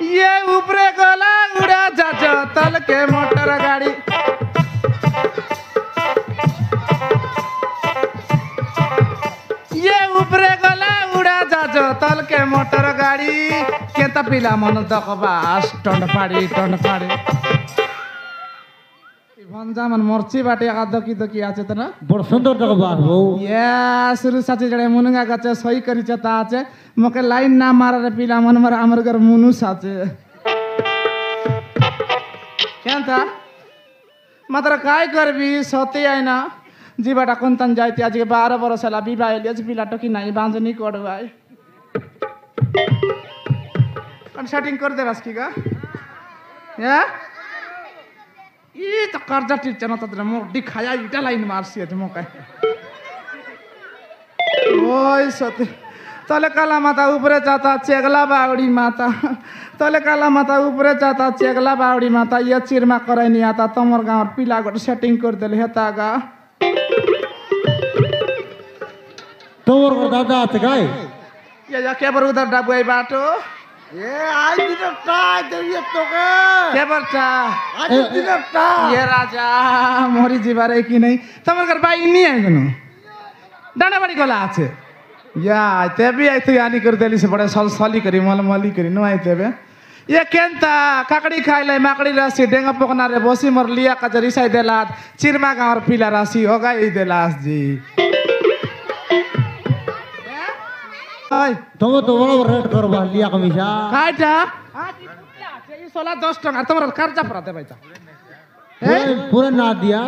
ये ऊपरे गला उड़ा जाजो तल के मोटर गाड़ी ये ऊपरे गला उड़ा जाजो तल के मोटर गाड़ी केता पिला मन दकबास टंड फाड़ी ভঞ্জামান মরছি বাটে আদকি দকি আছে তো না বড় সুন্দর দেখো বাস বউ শুরু সাথে জড়ে মুনুগা গাছে সই করিছে তা আছে মকে লাইন না মারারে পিলা মন মার আমার ঘর মুনুস আছে কেন তা মাত্র কাই করবি সতে আইনা জীবাটা কোনতান যাইতে আজকে 12 বছর সালা বিবাহ এলিয়াছে পিলাটা কি নাই বাঁধনি করবাই কোন সেটিং করে দেবাস কি গা হ্যাঁ ই তো कर्जा টিরছে না তাদের মোডি খায়া ইটা লাইন মারছি আছে মকায় ওই সতে তলে কালা মাথা উপরে চাতা চেগলা বাউড়ি মাথা তলে কালা মাথা উপরে চাতা চেগলা বাউড়ি মাথা ইয়ে চিরমা করাই নি আতা তোমার গাঁর পিলা গোটে সেটিং করে দিলে হেতা গা তোমার দাদা আছে গাই ये जा केबर उधर डाबुई बाटो এ আই দিনটা দেইয়ে তোকে केबरटा আজ দিনটা ये राजा मोरी जीवारे की नहीं তোমার ঘর বাই নি আই গনো ডানা বাড়ি গলা আছে या तेबी आई तो यानी कर देली से बड़े सलसली करी मलमली करी नो आई तेबे ये केनता काकड़ी खाइले माकड़ी रासी डेंगा पकना रे बसी मर लिया का जरी साइ देलात चिरमा गांर पिला रासी होगा ई देलास जी हाय তুমি তো বড় রেট করবা লিয়া কমিশা কাইটা এই 16-10 টাকা তোমার খরচা পড়াতে ভাইতা পুরো না দিয়া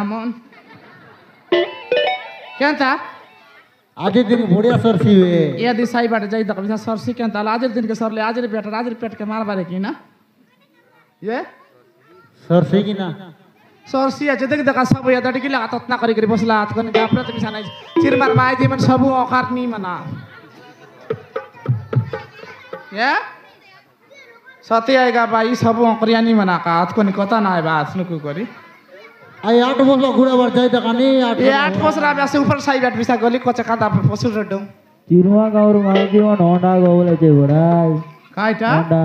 এমন কেনতা आधे दिन बढ़िया सरसी हुए ये दी साई बाटे जाई तक सरसी केनता आज दिन के सरले आज पेट के मार बारे की ना ये सरसी की ना सरसी আছে দেখ দেখা সব ইয়া দাঁড়ি গিলা আতত না করি বসলা আত কোন গাপরা তো বিছানাই চিরমার মাই দি মানে সব অকার নি মানা ये সতে আইগা ভাই সব অকরিয়া নি মানা কা আত কোন কথা না আইবা আসনুকু করি आई 8 बजे घुरा बर जाई तक नहीं 8 ये 8 বছর আমি আছে উপর সাই বাট বিছা গলি কচা কাদা পশুর রডম তিরুয়া গাওর মাই দিও নন্ডা গাওলে যে বড়াই কাইটা নন্ডা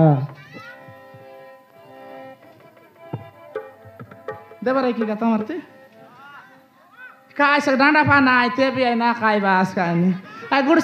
দেবারে কি কথা মারতে काय से डांडा पाना आते भी है ना काय बास का नहीं गुड़